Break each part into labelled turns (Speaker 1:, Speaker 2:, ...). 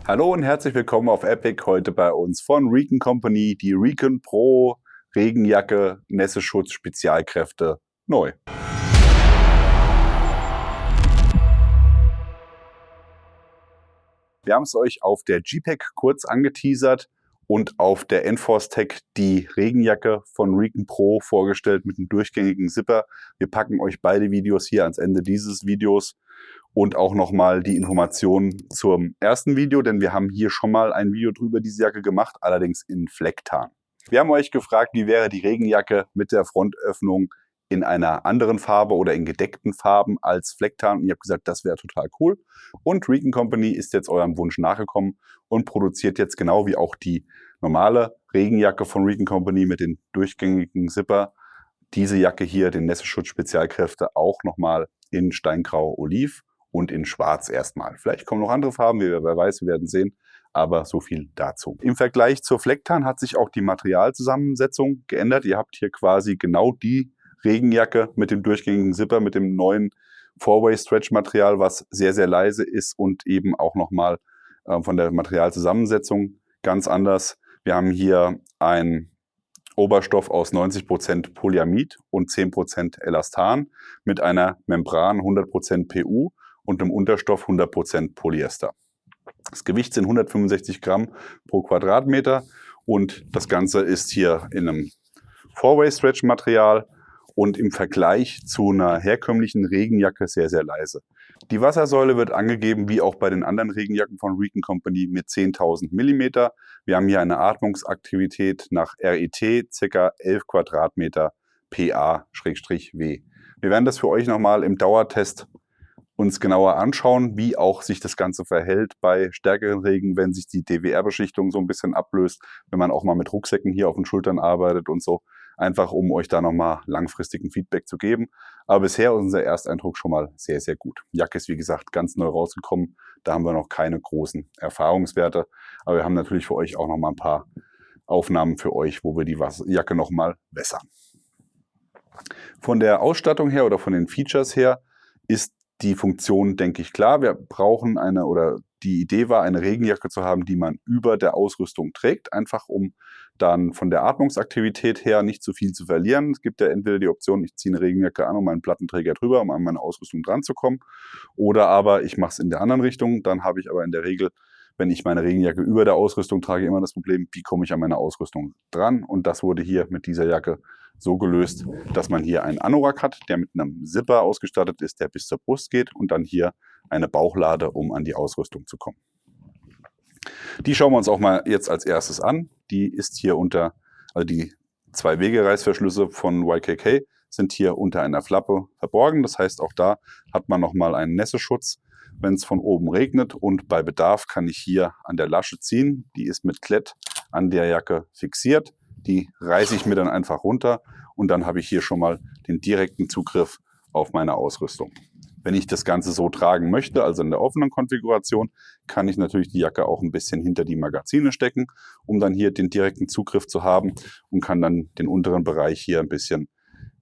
Speaker 1: Hallo und herzlich willkommen auf Epic. Heute bei uns von Recon Company die Recon Pro Regenjacke Nässeschutz Spezialkräfte neu. Wir haben es euch auf der GPEC kurz angeteasert und auf der Enforce Tech die Regenjacke von Recon Pro vorgestellt mit einem durchgängigen Zipper. Wir packen euch beide Videos hier ans Ende dieses Videos und auch nochmal die Informationen zum ersten Video, denn wir haben hier schon mal ein Video drüber diese Jacke gemacht, allerdings in Flecktarn. Wir haben euch gefragt, wie wäre die Regenjacke mit der Frontöffnung in einer anderen Farbe oder in gedeckten Farben als Flecktarn. Und ihr habt gesagt, das wäre total cool. Und Recon Company ist jetzt eurem Wunsch nachgekommen und produziert jetzt genau wie auch die normale Regenjacke von Recon Company mit den durchgängigen Zipper diese Jacke hier, den Nässeschutz Spezialkräfte, auch nochmal in Steingrau Oliv und in Schwarz erstmal. Vielleicht kommen noch andere Farben, wer weiß, wir werden sehen. Aber so viel dazu. Im Vergleich zur Flecktarn hat sich auch die Materialzusammensetzung geändert. Ihr habt hier quasi genau die Regenjacke mit dem durchgängigen Zipper, mit dem neuen Four-Way-Stretch-Material, was sehr, sehr leise ist und eben auch nochmal von der Materialzusammensetzung ganz anders. Wir haben hier einen Oberstoff aus 90% Polyamid und 10% Elastan mit einer Membran 100% PU und einem Unterstoff 100% Polyester. Das Gewicht sind 165 Gramm pro Quadratmeter und das Ganze ist hier in einem Four-Way-Stretch-Material und im Vergleich zu einer herkömmlichen Regenjacke sehr, sehr leise. Die Wassersäule wird angegeben, wie auch bei den anderen Regenjacken von Recon Company, mit 10.000 mm. Wir haben hier eine Atmungsaktivität nach RET, ca. 11 Quadratmeter PA/W. Wir werden das für euch nochmal im Dauertest uns genauer anschauen, wie auch sich das Ganze verhält bei stärkeren Regen, wenn sich die DWR-Beschichtung so ein bisschen ablöst, wenn man auch mal mit Rucksäcken hier auf den Schultern arbeitet und so, einfach um euch da nochmal langfristigen Feedback zu geben. Aber bisher ist unser Ersteindruck schon mal sehr, sehr gut. Die Jacke ist, wie gesagt, ganz neu rausgekommen. Da haben wir noch keine großen Erfahrungswerte. Aber wir haben natürlich für euch auch nochmal ein paar Aufnahmen für euch, wo wir die Jacke nochmal wässern. Von der Ausstattung her oder von den Features her ist die Funktion, denke ich, klar. Wir brauchen die Idee war, eine Regenjacke zu haben, die man über der Ausrüstung trägt, einfach um dann von der Atmungsaktivität her nicht zu viel zu verlieren. Es gibt ja entweder die Option, ich ziehe eine Regenjacke an und meinen Plattenträger drüber, um an meine Ausrüstung dran zu kommen, oder aber ich mache es in der anderen Richtung. Dann habe ich aber in der Regel, wenn ich meine Regenjacke über der Ausrüstung trage, immer das Problem, wie komme ich an meine Ausrüstung dran? Und das wurde hier mit dieser Jacke so gelöst, dass man hier einen Anorak hat, der mit einem Zipper ausgestattet ist, der bis zur Brust geht und dann hier eine Bauchlade, um an die Ausrüstung zu kommen. Die schauen wir uns auch mal jetzt als erstes an. Die ist hier die 2 Wegereißverschlüsse von YKK sind hier unter einer Flappe verborgen. Das heißt, auch da hat man nochmal einen Nässeschutz, wenn es von oben regnet. Und bei Bedarf kann ich hier an der Lasche ziehen. Die ist mit Klett an der Jacke fixiert. Die reiße ich mir dann einfach runter und dann habe ich hier schon mal den direkten Zugriff auf meine Ausrüstung. Wenn ich das Ganze so tragen möchte, also in der offenen Konfiguration, kann ich natürlich die Jacke auch ein bisschen hinter die Magazine stecken, um dann hier den direkten Zugriff zu haben und kann dann den unteren Bereich hier ein bisschen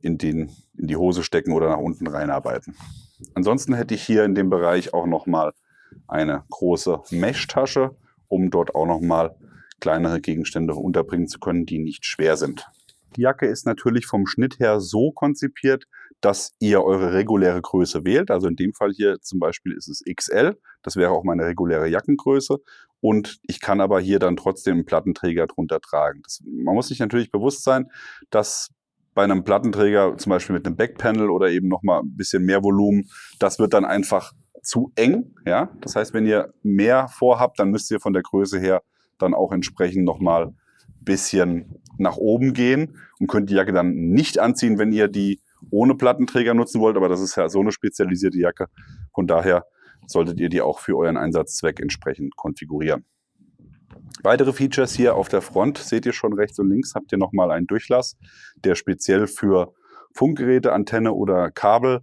Speaker 1: in die Hose stecken oder nach unten reinarbeiten. Ansonsten hätte ich hier in dem Bereich auch nochmal eine große Mesh-Tasche, um dort auch nochmal kleinere Gegenstände unterbringen zu können, die nicht schwer sind. Die Jacke ist natürlich vom Schnitt her so konzipiert, dass ihr eure reguläre Größe wählt. Also in dem Fall hier zum Beispiel ist es XL. Das wäre auch meine reguläre Jackengröße. Und ich kann aber hier dann trotzdem einen Plattenträger drunter tragen. Man muss sich natürlich bewusst sein, dass bei einem Plattenträger, zum Beispiel mit einem Backpanel oder eben nochmal ein bisschen mehr Volumen, das wird dann einfach zu eng. Ja? Das heißt, wenn ihr mehr vorhabt, dann müsst ihr von der Größe her dann auch entsprechend nochmal ein bisschen nach oben gehen und könnt die Jacke dann nicht anziehen, wenn ihr die ohne Plattenträger nutzen wollt. Aber das ist ja so eine spezialisierte Jacke. Von daher solltet ihr die auch für euren Einsatzzweck entsprechend konfigurieren. Weitere Features hier auf der Front seht ihr schon rechts und links, habt ihr nochmal einen Durchlass, der speziell für Funkgeräte, Antenne oder Kabel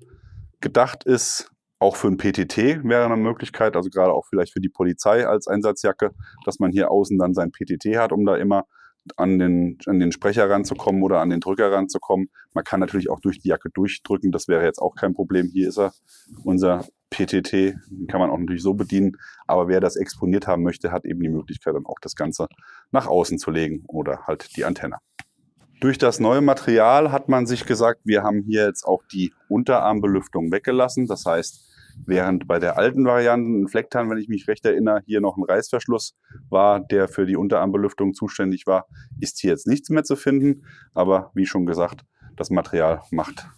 Speaker 1: gedacht ist. Auch für ein PTT wäre eine Möglichkeit, also gerade auch vielleicht für die Polizei als Einsatzjacke, dass man hier außen dann sein PTT hat, um da immer an den Sprecher ranzukommen oder an den Drücker ranzukommen. Man kann natürlich auch durch die Jacke durchdrücken, das wäre jetzt auch kein Problem. Hier ist er, unser PTT, den kann man auch natürlich so bedienen, aber wer das exponiert haben möchte, hat eben die Möglichkeit, dann auch das Ganze nach außen zu legen oder halt die Antenne. Durch das neue Material hat man sich gesagt, wir haben hier jetzt auch die Unterarmbelüftung weggelassen. Das heißt, während bei der alten Variante ein Flecktarn, wenn ich mich recht erinnere, hier noch ein Reißverschluss war, der für die Unterarmbelüftung zuständig war, ist hier jetzt nichts mehr zu finden. Aber wie schon gesagt, das Material macht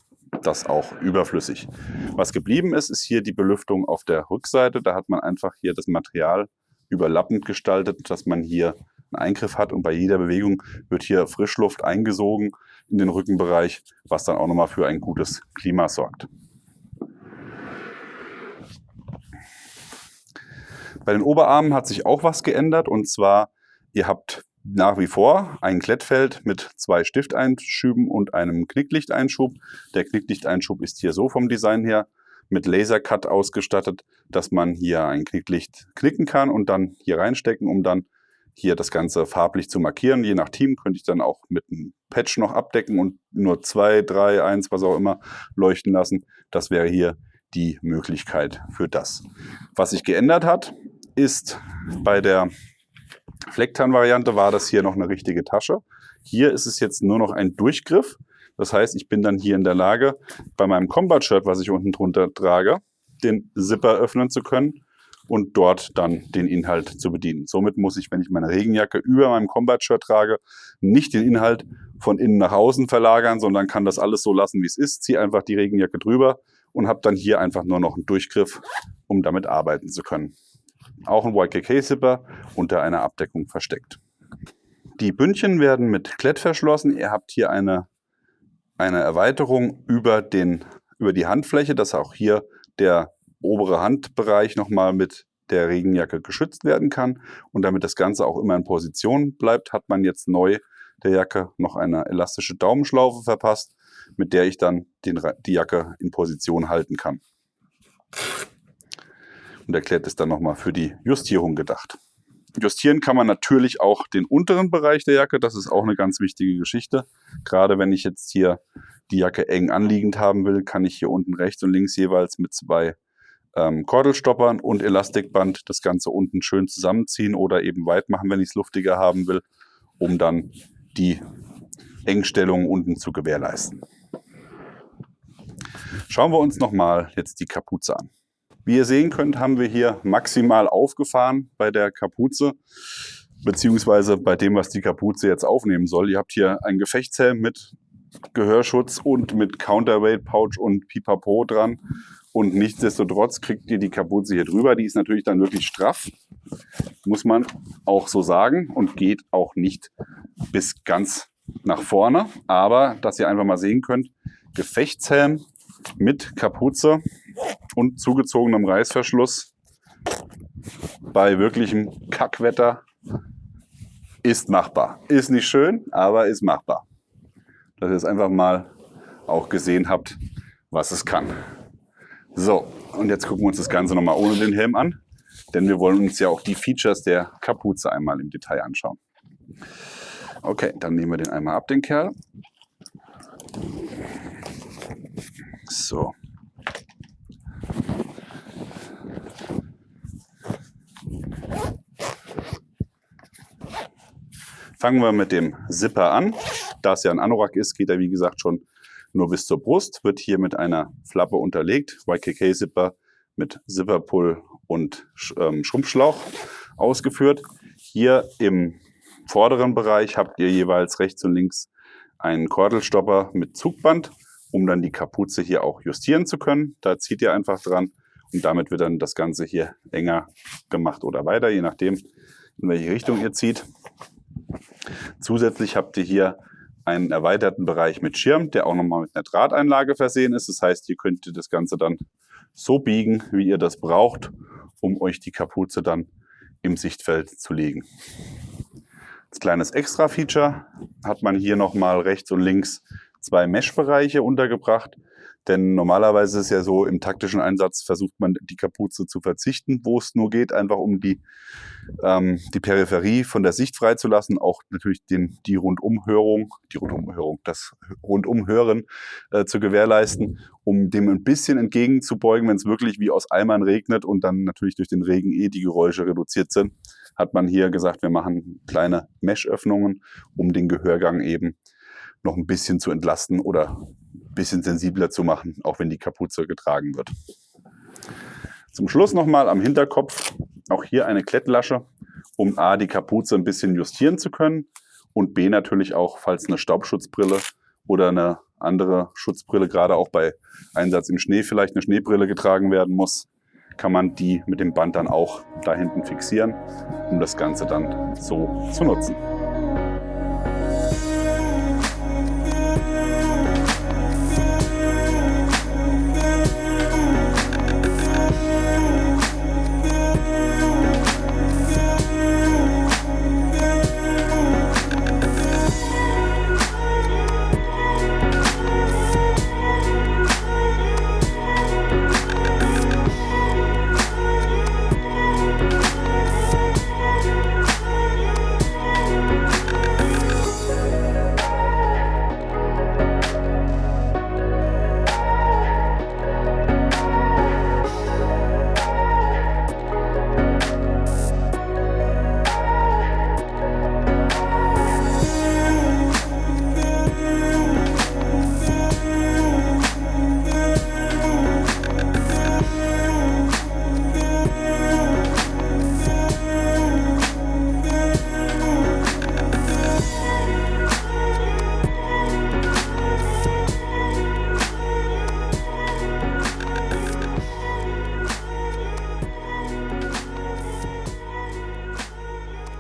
Speaker 1: das auch überflüssig. Was geblieben ist, ist hier die Belüftung auf der Rückseite. Da hat man einfach hier das Material überlappend gestaltet, dass man hier einen Eingriff hat und bei jeder Bewegung wird hier Frischluft eingesogen in den Rückenbereich, was dann auch nochmal für ein gutes Klima sorgt. Bei den Oberarmen hat sich auch was geändert und zwar, ihr habt nach wie vor ein Klettfeld mit 2 Stifteinschüben und einem Knicklichteinschub. Der Knicklichteinschub ist hier so vom Design her mit Lasercut ausgestattet, dass man hier ein Knicklicht knicken kann und dann hier reinstecken, um dann hier das Ganze farblich zu markieren. Je nach Team könnte ich dann auch mit einem Patch noch abdecken und nur 2, 3, 1, was auch immer leuchten lassen. Das wäre hier die Möglichkeit für das. Was sich geändert hat, ist bei der Flecktarn-Variante war das hier noch eine richtige Tasche. Hier ist es jetzt nur noch ein Durchgriff. Das heißt, ich bin dann hier in der Lage, bei meinem Combat-Shirt, was ich unten drunter trage, den Zipper öffnen zu können und dort dann den Inhalt zu bedienen. Somit muss ich, wenn ich meine Regenjacke über meinem Combat-Shirt trage, nicht den Inhalt von innen nach außen verlagern, sondern kann das alles so lassen, wie es ist. Ziehe einfach die Regenjacke drüber und habe dann hier einfach nur noch einen Durchgriff, um damit arbeiten zu können. Auch ein YKK-Zipper unter einer Abdeckung versteckt. Die Bündchen werden mit Klett verschlossen. Ihr habt hier eine Erweiterung über die Handfläche, dass auch hier der obere Handbereich nochmal mit der Regenjacke geschützt werden kann. Und damit das Ganze auch immer in Position bleibt, hat man jetzt neu der Jacke noch eine elastische Daumenschlaufe verpasst, mit der ich dann die Jacke in Position halten kann. Und der Klett ist dann nochmal für die Justierung gedacht. Justieren kann man natürlich auch den unteren Bereich der Jacke. Das ist auch eine ganz wichtige Geschichte. Gerade wenn ich jetzt hier die Jacke eng anliegend haben will, kann ich hier unten rechts und links jeweils mit 2 Kordelstoppern und Elastikband das Ganze unten schön zusammenziehen oder eben weit machen, wenn ich es luftiger haben will, um dann die Engstellung unten zu gewährleisten. Schauen wir uns nochmal jetzt die Kapuze an. Wie ihr sehen könnt, haben wir hier maximal aufgefahren bei der Kapuze, beziehungsweise bei dem, was die Kapuze jetzt aufnehmen soll. Ihr habt hier einen Gefechtshelm mit Gehörschutz und mit Counterweight-Pouch und Pipapo dran. Und nichtsdestotrotz kriegt ihr die Kapuze hier drüber. Die ist natürlich dann wirklich straff, muss man auch so sagen, und geht auch nicht bis ganz nach vorne. Aber, dass ihr einfach mal sehen könnt, Gefechtshelm mit Kapuze und zugezogenem Reißverschluss bei wirklichem Kackwetter ist machbar. Ist nicht schön, aber ist machbar. Dass ihr es einfach mal auch gesehen habt, was es kann. So, und jetzt gucken wir uns das Ganze nochmal ohne den Helm an, denn wir wollen uns ja auch die Features der Kapuze einmal im Detail anschauen. Okay, dann nehmen wir den einmal ab, den Kerl. So. Fangen wir mit dem Zipper an. Da es ja ein Anorak ist, geht er wie gesagt schon nur bis zur Brust, wird hier mit einer Flappe unterlegt, YKK-Zipper mit Zipperpull und Schrumpfschlauch ausgeführt. Hier im vorderen Bereich habt ihr jeweils rechts und links einen Kordelstopper mit Zugband, um dann die Kapuze hier auch justieren zu können. Da zieht ihr einfach dran und damit wird dann das Ganze hier enger gemacht oder weiter, je nachdem, in welche Richtung ihr zieht. Zusätzlich habt ihr hier einen erweiterten Bereich mit Schirm, der auch nochmal mit einer Drahteinlage versehen ist. Das heißt, hier könnt ihr das Ganze dann so biegen, wie ihr das braucht, um euch die Kapuze dann im Sichtfeld zu legen. Als kleines Extra-Feature hat man hier nochmal rechts und links 2 Mesh-Bereiche untergebracht. Denn normalerweise ist es ja so, im taktischen Einsatz versucht man die Kapuze zu verzichten, wo es nur geht, einfach um die Peripherie von der Sicht freizulassen, auch natürlich das Rundumhören zu gewährleisten, um dem ein bisschen entgegenzubeugen, wenn es wirklich wie aus Eimern regnet und dann natürlich durch den Regen die Geräusche reduziert sind, hat man hier gesagt, wir machen kleine Mesh-Öffnungen, um den Gehörgang eben noch ein bisschen zu entlasten oder ein bisschen sensibler zu machen, auch wenn die Kapuze getragen wird. Zum Schluss nochmal am Hinterkopf auch hier eine Klettlasche, um A, die Kapuze ein bisschen justieren zu können und B, natürlich auch, falls eine Staubschutzbrille oder eine andere Schutzbrille, gerade auch bei Einsatz im Schnee vielleicht eine Schneebrille getragen werden muss, kann man die mit dem Band dann auch da hinten fixieren, um das Ganze dann so zu nutzen.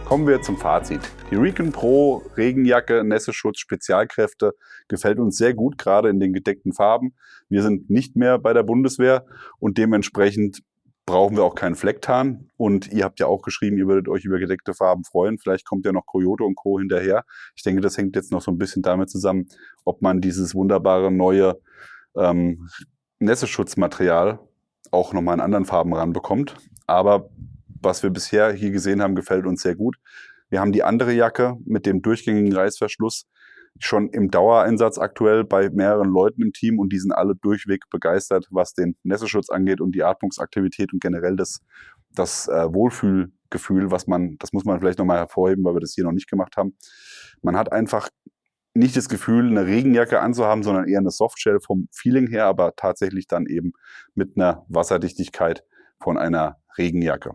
Speaker 1: Kommen wir zum Fazit. Die Recon Pro Regenjacke, Nässeschutz, Spezialkräfte gefällt uns sehr gut, gerade in den gedeckten Farben. Wir sind nicht mehr bei der Bundeswehr und dementsprechend brauchen wir auch keinen Flecktarn. Und ihr habt ja auch geschrieben, ihr würdet euch über gedeckte Farben freuen. Vielleicht kommt ja noch Coyote und Co. hinterher. Ich denke, das hängt jetzt noch so ein bisschen damit zusammen, ob man dieses wunderbare neue Nässeschutzmaterial auch nochmal in anderen Farben ranbekommt. Aber was wir bisher hier gesehen haben, gefällt uns sehr gut. Wir haben die andere Jacke mit dem durchgängigen Reißverschluss schon im Dauereinsatz aktuell bei mehreren Leuten im Team und die sind alle durchweg begeistert, was den Nässeschutz angeht und die Atmungsaktivität und generell das Wohlfühlgefühl, das muss man vielleicht nochmal hervorheben, weil wir das hier noch nicht gemacht haben. Man hat einfach nicht das Gefühl, eine Regenjacke anzuhaben, sondern eher eine Softshell vom Feeling her, aber tatsächlich dann eben mit einer Wasserdichtigkeit von einer Regenjacke.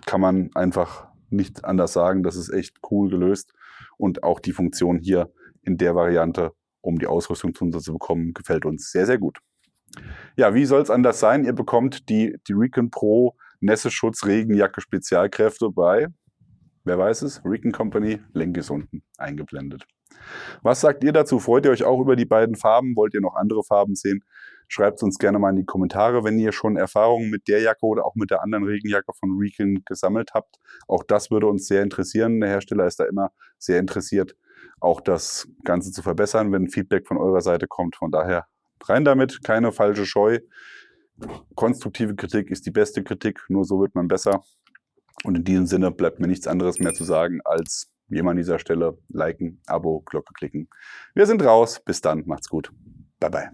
Speaker 1: Kann man einfach nicht anders sagen, das ist echt cool gelöst und auch die Funktion hier in der Variante, um die Ausrüstung zu bekommen, gefällt uns sehr, sehr gut. Ja, wie soll es anders sein? Ihr bekommt die Recon Pro Nässeschutz Regenjacke Spezialkräfte bei, wer weiß es, Recon Company, Link ist unten eingeblendet. Was sagt ihr dazu? Freut ihr euch auch über die beiden Farben? Wollt ihr noch andere Farben sehen? Schreibt es uns gerne mal in die Kommentare, wenn ihr schon Erfahrungen mit der Jacke oder auch mit der anderen Regenjacke von Recon gesammelt habt. Auch das würde uns sehr interessieren. Der Hersteller ist da immer sehr interessiert, auch das Ganze zu verbessern, wenn Feedback von eurer Seite kommt. Von daher rein damit, keine falsche Scheu. Konstruktive Kritik ist die beste Kritik, nur so wird man besser. Und in diesem Sinne bleibt mir nichts anderes mehr zu sagen, als wie immer an dieser Stelle liken, Abo, Glocke klicken. Wir sind raus. Bis dann. Macht's gut. Bye, bye.